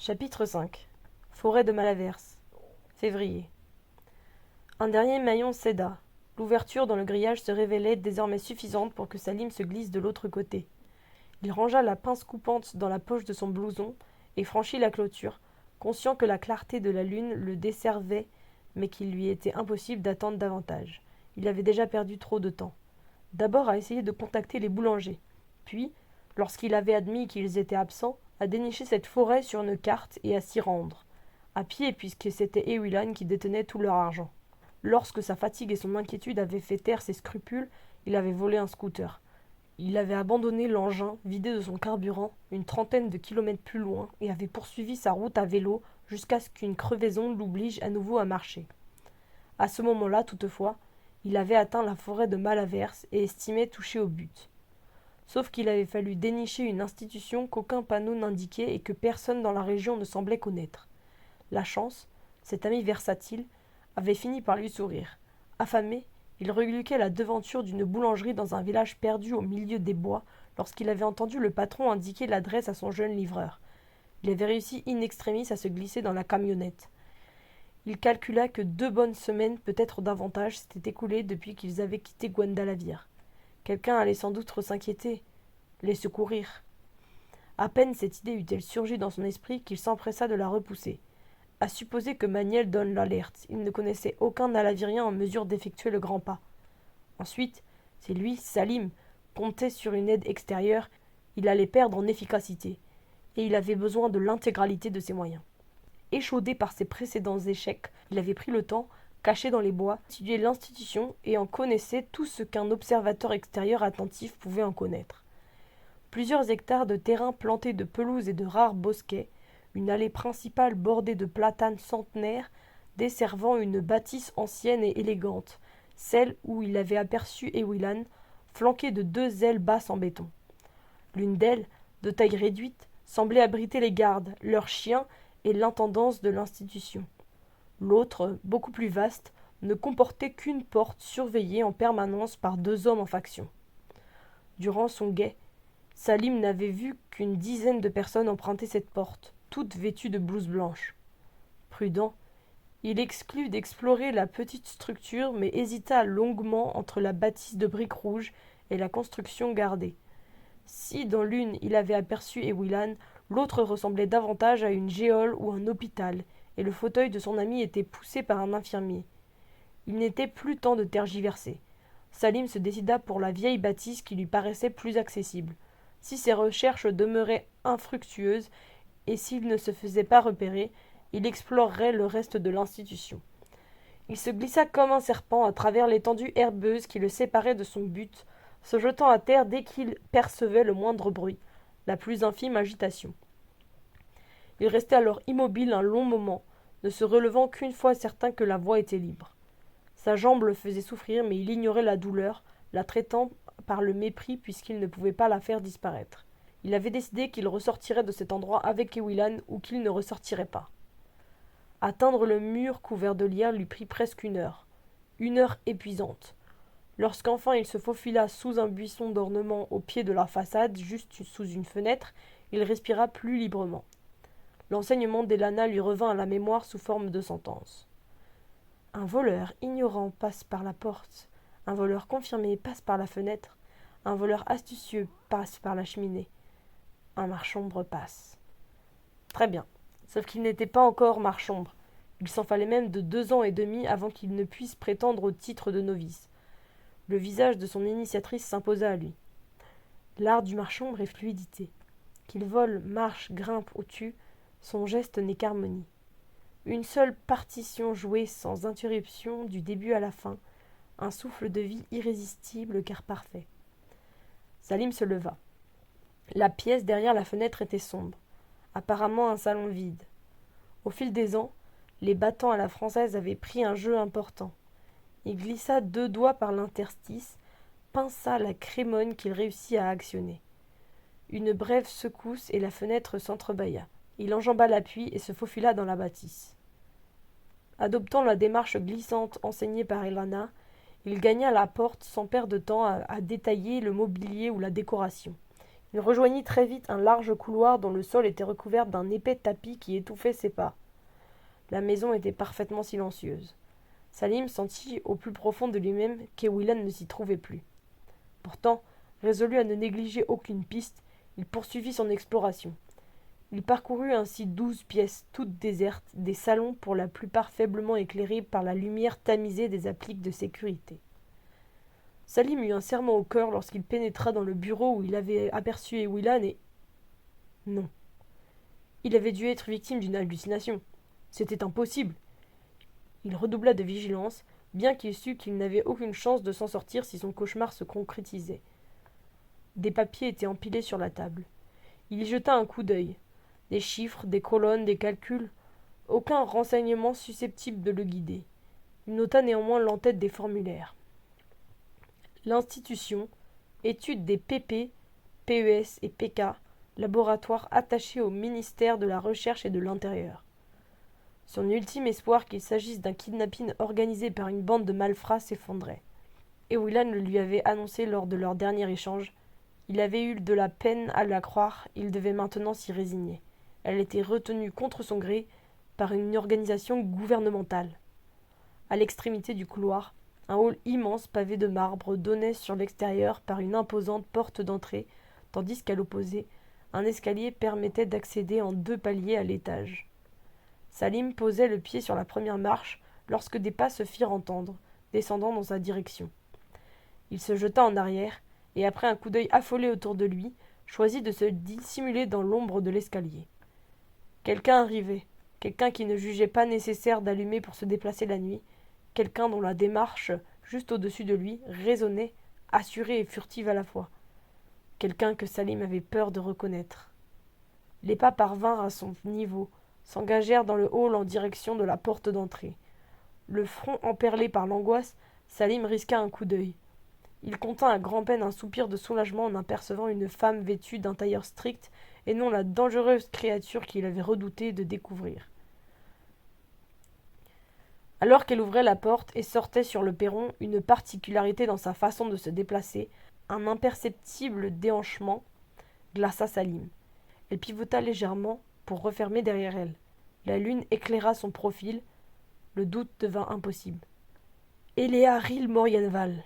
Chapitre 5. Forêt de Malaverse. Février. Un dernier maillon céda. L'ouverture dans le grillage se révélait désormais suffisante pour que Salim se glisse de l'autre côté. Il rangea la pince coupante dans la poche de son blouson et franchit la clôture, conscient que la clarté de la lune le desservait, mais qu'il lui était impossible d'attendre davantage. Il avait déjà perdu trop de temps. D'abord à essayer de contacter les boulangers, puis, lorsqu'il avait admis qu'ils étaient absents, à dénicher cette forêt sur une carte et à s'y rendre, à pied puisque c'était Ewilan qui détenait tout leur argent. Lorsque sa fatigue et son inquiétude avaient fait taire ses scrupules, il avait volé un scooter. Il avait abandonné l'engin, vidé de son carburant, une trentaine de kilomètres plus loin, et avait poursuivi sa route à vélo jusqu'à ce qu'une crevaison l'oblige à nouveau à marcher. À ce moment-là, toutefois, il avait atteint la forêt de Malaverse et estimait toucher au but. Sauf qu'il avait fallu dénicher une institution qu'aucun panneau n'indiquait et que personne dans la région ne semblait connaître. La chance, cet ami versatile, avait fini par lui sourire. Affamé, il reluquait la devanture d'une boulangerie dans un village perdu au milieu des bois lorsqu'il avait entendu le patron indiquer l'adresse à son jeune livreur. Il avait réussi in extremis à se glisser dans la camionnette. Il calcula que 2 bonnes semaines, peut-être davantage, s'étaient écoulées depuis qu'ils avaient quitté Guadalaviar. Quelqu'un allait sans doute s'inquiéter, les secourir. À peine cette idée eut-elle surgi dans son esprit qu'il s'empressa de la repousser. À supposer que Maniel donne l'alerte, il ne connaissait aucun Nalavirien en mesure d'effectuer le grand pas. Ensuite, si lui, Salim, comptait sur une aide extérieure, il allait perdre en efficacité, et il avait besoin de l'intégralité de ses moyens. Échaudé par ses précédents échecs, il avait pris le temps, caché dans les bois, d'étudier l'institution et en connaissait tout ce qu'un observateur extérieur attentif pouvait en connaître. Plusieurs hectares de terrain plantés de pelouses et de rares bosquets, une allée principale bordée de platanes centenaires, desservant une bâtisse ancienne et élégante, celle où il avait aperçu Ewilan, flanquée de 2 ailes basses en béton. L'une d'elles, de taille réduite, semblait abriter les gardes, leurs chiens et l'intendance de l'institution. L'autre, beaucoup plus vaste, ne comportait qu'une porte surveillée en permanence par 2 hommes en faction. Durant son guet, Salim n'avait vu qu'une dizaine de personnes emprunter cette porte, toutes vêtues de blouses blanches. Prudent, il exclut d'explorer la petite structure, mais hésita longuement entre la bâtisse de briques rouges et la construction gardée. Si dans l'une il avait aperçu Ewilan, l'autre ressemblait davantage à une géole ou un hôpital, et le fauteuil de son ami était poussé par un infirmier. Il n'était plus temps de tergiverser. Salim se décida pour la vieille bâtisse qui lui paraissait plus accessible. Si ses recherches demeuraient infructueuses, et s'il ne se faisait pas repérer, il explorerait le reste de l'institution. Il se glissa comme un serpent à travers l'étendue herbeuse qui le séparait de son but, se jetant à terre dès qu'il percevait le moindre bruit, la plus infime agitation. Il restait alors immobile un long moment, ne se relevant qu'une fois certain que la voie était libre. Sa jambe le faisait souffrir, mais il ignorait la douleur, la traitant par le mépris puisqu'il ne pouvait pas la faire disparaître. Il avait décidé qu'il ressortirait de cet endroit avec Ewilan ou qu'il ne ressortirait pas. Atteindre le mur couvert de lierre lui prit presque 1 heure. 1 heure épuisante. Lorsqu'enfin il se faufila sous un buisson d'ornement au pied de la façade, juste sous une fenêtre, il respira plus librement. L'enseignement d'Elana lui revint à la mémoire sous forme de sentence. Un voleur ignorant passe par la porte, un voleur confirmé passe par la fenêtre, un voleur astucieux passe par la cheminée, un marchombre passe. Très bien, sauf qu'il n'était pas encore marchombre. Il s'en fallait même de 2 ans et demi avant qu'il ne puisse prétendre au titre de novice. Le visage de son initiatrice s'imposa à lui. L'art du marchombre est fluidité. Qu'il vole, marche, grimpe ou tue, son geste n'est qu'harmonie. Une seule partition jouée sans interruption du début à la fin, un souffle de vie irrésistible car parfait. Salim se leva. La pièce derrière la fenêtre était sombre, apparemment un salon vide. Au fil des ans, les battants à la française avaient pris un jeu important. Il glissa 2 doigts par l'interstice, pinça la crémone qu'il réussit à actionner. Une brève secousse et la fenêtre s'entrebâilla. Il enjamba l'appui et se faufila dans la bâtisse. Adoptant la démarche glissante enseignée par Elana, il gagna la porte sans perdre de temps à détailler le mobilier ou la décoration. Il rejoignit très vite un large couloir dont le sol était recouvert d'un épais tapis qui étouffait ses pas. La maison était parfaitement silencieuse. Salim sentit au plus profond de lui-même qu'Ewilan ne s'y trouvait plus. Pourtant, résolu à ne négliger aucune piste, il poursuivit son exploration. Il parcourut ainsi 12 pièces, toutes désertes, des salons pour la plupart faiblement éclairés par la lumière tamisée des appliques de sécurité. Salim eut un serrement au cœur lorsqu'il pénétra dans le bureau où il avait aperçu Ewilan et... Non. Il avait dû être victime d'une hallucination. C'était impossible. Il redoubla de vigilance, bien qu'il sût qu'il n'avait aucune chance de s'en sortir si son cauchemar se concrétisait. Des papiers étaient empilés sur la table. Il y jeta un coup d'œil. Des chiffres, des colonnes, des calculs, aucun renseignement susceptible de le guider. Il nota néanmoins l'entête des formulaires. L'institution, étude des PP, PES et PK, laboratoire attaché au ministère de la Recherche et de l'Intérieur. Son ultime espoir qu'il s'agisse d'un kidnapping organisé par une bande de malfrats s'effondrait. Ewilan le lui avait annoncé lors de leur dernier échange. Il avait eu de la peine à la croire, il devait maintenant s'y résigner. Elle était retenue contre son gré par une organisation gouvernementale. À l'extrémité du couloir, un hall immense pavé de marbre donnait sur l'extérieur par une imposante porte d'entrée, tandis qu'à l'opposé, un escalier permettait d'accéder en 2 paliers à l'étage. Salim posait le pied sur la première marche lorsque des pas se firent entendre, descendant dans sa direction. Il se jeta en arrière, et après un coup d'œil affolé autour de lui, choisit de se dissimuler dans l'ombre de l'escalier. Quelqu'un arrivait, quelqu'un qui ne jugeait pas nécessaire d'allumer pour se déplacer la nuit, quelqu'un dont la démarche, juste au-dessus de lui, résonnait, assurée et furtive à la fois. Quelqu'un que Salim avait peur de reconnaître. Les pas parvinrent à son niveau, s'engagèrent dans le hall en direction de la porte d'entrée. Le front emperlé par l'angoisse, Salim risqua un coup d'œil. Il contint à grand-peine un soupir de soulagement en apercevant une femme vêtue d'un tailleur strict et non la dangereuse créature qu'il avait redouté de découvrir. Alors qu'elle ouvrait la porte et sortait sur le perron, une particularité dans sa façon de se déplacer, un imperceptible déhanchement, glaça Salim. Elle pivota légèrement pour refermer derrière elle. La lune éclaira son profil. Le doute devint impossible. Eléa Ril Morienval.